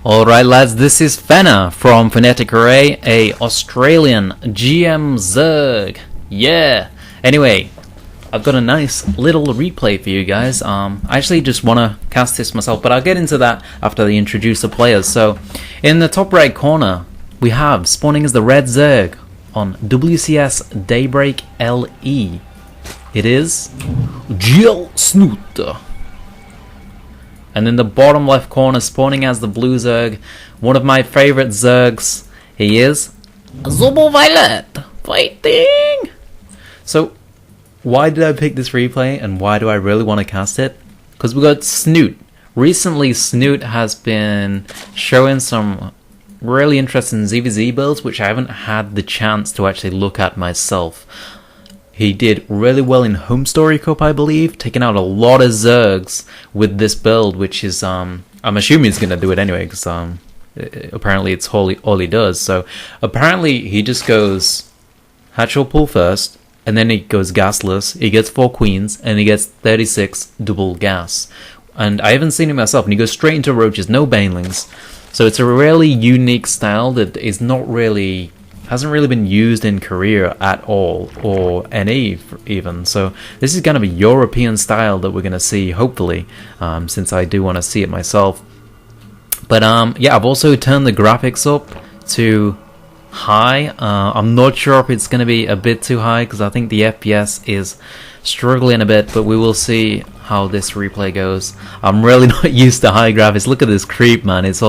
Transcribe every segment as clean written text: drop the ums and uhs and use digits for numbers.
Alright lads, this is Fenner from Phonetic Array, a Australian GM Zerg. Yeah! Anyway, I've got a nice little replay for you guys. I actually just want to cast this myself, but I'll get into that after they introduce the players. So, in the top right corner, we have spawning as the Red Zerg on WCS Daybreak LE. It is Snute. And in the bottom left corner, spawning as the Blue Zerg, one of my favorite Zergs, he is ViOlet fighting. So, why did I pick this replay, and why do I really want to cast it? Because we got Snute. Recently, Snute has been showing some really interesting ZVZ builds, which I haven't had the chance to actually look at myself. He did really well in Home Story Cup, I believe, taking out a lot of Zergs with this build, which is, I'm assuming he's going to do it anyway, because apparently it's all he does. So apparently he just goes Hatch or Pull first, and then he goes gasless, he gets 4 queens, and he gets 36 double gas. And I haven't seen it myself, and he goes straight into roaches, no banelings. So it's a really unique style that is not really... hasn't really been used in Korea at all, or NA even. So this is kind of a European style that we're going to see, hopefully, since I do want to see it myself. But yeah, I've also turned the graphics up to high. I'm not sure if it's going to be a bit too high, because I think the FPS is struggling a bit, but we will see how this replay goes. I'm really not used to high graphics. Look at this creep, man. It's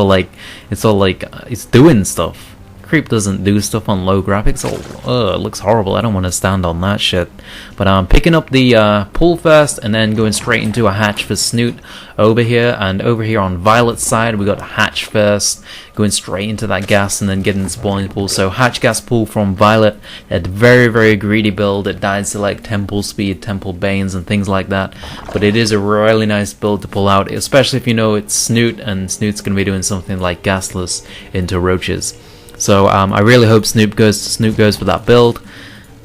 doing stuff. Creep doesn't do stuff on low graphics. Oh, it looks horrible. I don't want to stand on that shit. But I'm picking up the pull first, and then going straight into a hatch for Snute over here. And over here on ViOlet's side, we got hatch first, going straight into that gas, and then getting the spawning pool. So hatch, gas, pull from ViOlet. A very, very greedy build. It dies to like temple speed, temple banes, and things like that. But it is a really nice build to pull out, especially if you know it's Snute, and Snute's going to be doing something like gasless into roaches. So I really hope Snute goes for that build.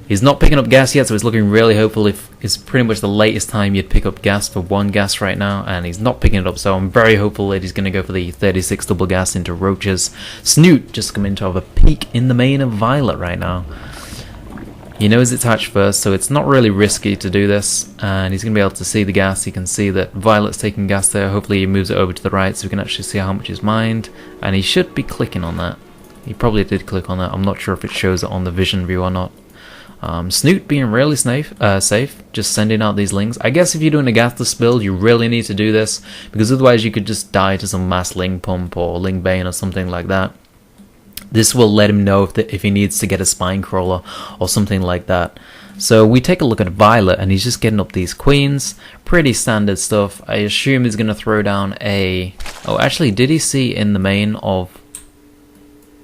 He's not picking up gas yet, so it's looking really hopeful. If it's pretty much the latest time you'd pick up gas for 1 gas right now, and he's not picking it up, so I'm very hopeful that he's going to go for the 36 double gas into roaches. Snute just coming to have a peek in the main of ViOlet right now. He knows it's hatch first, so it's not really risky to do this, and he's going to be able to see the gas. He can see that ViOlet's taking gas there. Hopefully he moves it over to the right so we can actually see how much is mined, and he should be clicking on that. He probably did click on that. I'm not sure if it shows it on the vision view or not. Snute being really safe, just sending out these links. I guess if you're doing a gasless build, you really need to do this, because otherwise you could just die to some mass ling pump or ling bane or something like that. This will let him know if he needs to get a spine crawler or something like that. So we take a look at ViOlet, and he's just getting up these queens. Pretty standard stuff. I assume he's going to throw down a... Oh, actually, did he see in the main of...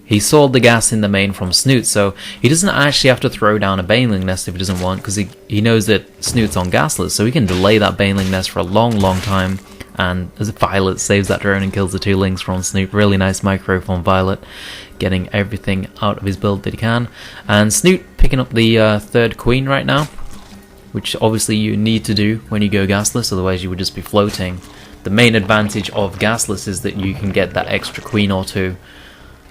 He saw the gas in the main from Snute, so he doesn't actually have to throw down a baneling nest if he doesn't want, because he knows that Snute's on gasless, so he can delay that baneling nest for a long, long time. And as ViOlet saves that drone and kills the 2 lings from Snute. Really nice micro from ViOlet, getting everything out of his build that he can. And Snute picking up the 3rd queen right now, which obviously you need to do when you go gasless, otherwise you would just be floating. The main advantage of gasless is that you can get that extra queen or 2.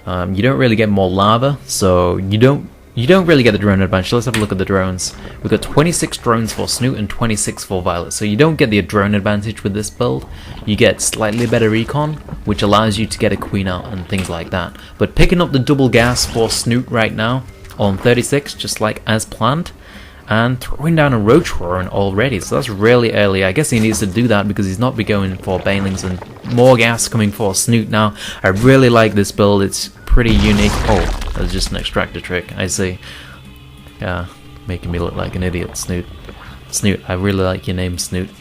You don't really get more lava, so you don't really get the drone advantage. Let's have a look at the drones. We've got 26 drones for Snute and 26 for ViOlet, so you don't get the drone advantage with this build. You get slightly better recon, which allows you to get a queen out and things like that. But picking up the double gas for Snute right now on 36, just like as planned, and throwing down a roach warren already, so that's really early. I guess he needs to do that because he's not be going for banelings, and more gas coming for Snute now. I really like this build. It's pretty unique. Oh, that's just an extractor trick. I see. Yeah, making me look like an idiot. Snute, I really like your name, Snute.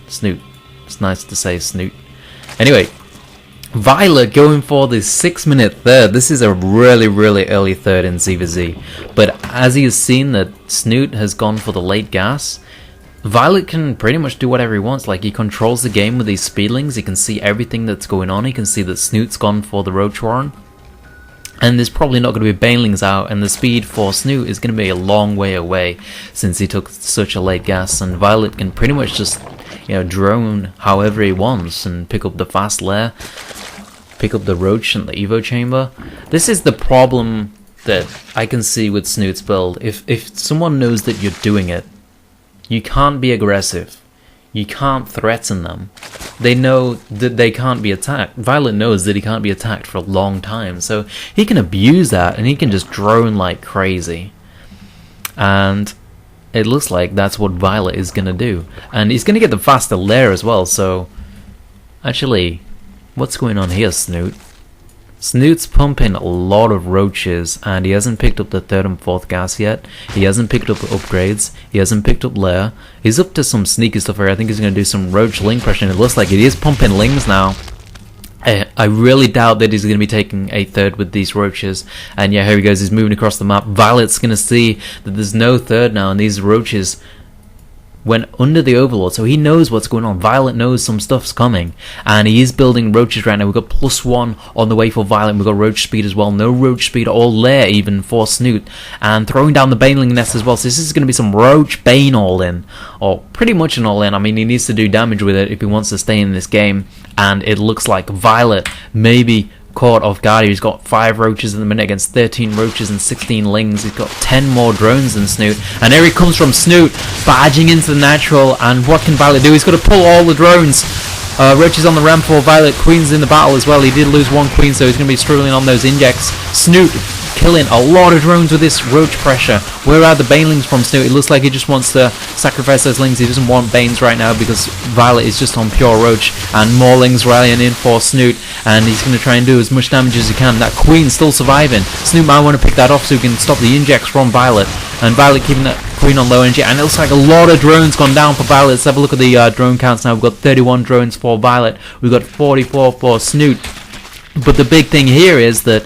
Snute. It's nice to say Snute. Anyway, ViOlet going for the 6-minute third. This is a really, really early third in ZVZ. But as he has seen that Snute has gone for the late gas, ViOlet can pretty much do whatever he wants. Like, he controls the game with these speedlings. He can see everything that's going on. He can see that Snute's gone for the roach warren. And there's probably not going to be banelings out, and the speed for Snute is going to be a long way away since he took such a late gas, and ViOlet can pretty much just, drone however he wants and pick up the fast lair. pick up the roach in the Evo chamber. This is the problem that I can see with Snute's build. If someone knows that you're doing it, you can't be aggressive. You can't threaten them. They know that they can't be attacked. ViOlet knows that he can't be attacked for a long time, so he can abuse that and he can just drone like crazy. And it looks like that's what ViOlet is going to do. And he's going to get the faster lair as well, so... Actually, what's going on here, Snute? Snute's pumping a lot of roaches, and he hasn't picked up the 3rd and 4th gas yet. He hasn't picked up upgrades. He hasn't picked up lair. He's up to some sneaky stuff here. I think he's going to do some roach ling pressure, and it looks like it is pumping lings now. I really doubt that he's going to be taking a 3rd with these roaches. And yeah, here he goes. He's moving across the map. ViOlet's going to see that there's no 3rd now, and these roaches went under the Overlord, so he knows what's going on. ViOlet knows some stuff's coming, and he is building roaches right now. We've got +1 on the way for ViOlet. We've got roach speed as well. No roach speed or lair even for Snute, and throwing down the baneling nest as well. So this is going to be some roach bane all in, or pretty much an all in. I mean, he needs to do damage with it if he wants to stay in this game, and it looks like ViOlet maybe caught off guard. He's got 5 roaches in the minute against 13 roaches and 16 lings. He's got 10 more drones than Snute, and here he comes from Snute, barging into the natural. And what can ViOlet do? He's got to pull all the drones. Roaches on the ramp for ViOlet. Queen's in the battle as well. He did lose 1 queen, so he's going to be struggling on those injects. Snute killing a lot of drones with this roach pressure. Where are the banelings from Snute? It looks like he just wants to sacrifice those lings. He doesn't want banes right now because ViOlet is just on pure roach, and more lings rallying in for Snute, and he's going to try and do as much damage as he can. That queen still surviving. Snute might want to pick that off so he can stop the injects from ViOlet, and ViOlet keeping that queen on low energy. And it looks like a lot of drones gone down for ViOlet. Let's have a look at the drone counts now. We've got 31 drones for ViOlet. We've got 44 for Snute. But the big thing here is that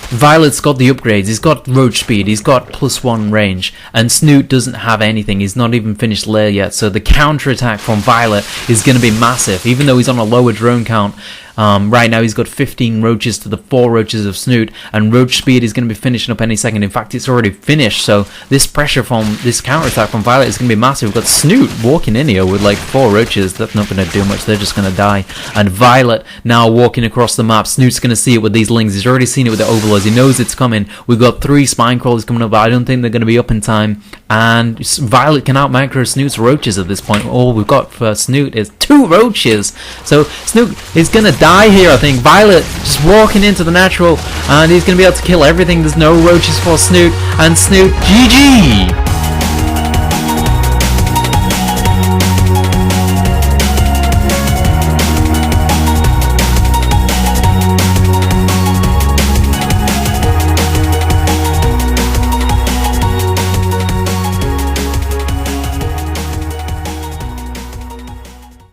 ViOlet's got the upgrades. He's got roach speed, he's got +1 range, and Snute doesn't have anything. He's not even finished lair yet, so the counter attack from ViOlet is going to be massive, even though he's on a lower drone count. Right now he's got 15 roaches to the 4 roaches of Snute, and roach speed is going to be finishing up any second. In fact, it's already finished, so this pressure from this counter attack from ViOlet is going to be massive. We've got Snute walking in here with like 4 roaches. That's not going to do much, they're just going to die. And ViOlet now walking across the map. Snute's going to see it with these lings. He's already seen it with the Overlords. He knows it's coming. We've got 3 spine crawlers coming up, but I don't think they're going to be up in time. And ViOlet can out macro Snute's roaches at this point. All we've got for Snute is 2 roaches. So Snute is going to die here, I think. ViOlet just walking into the natural, and he's going to be able to kill everything. There's no roaches for Snute, and Snute, GG!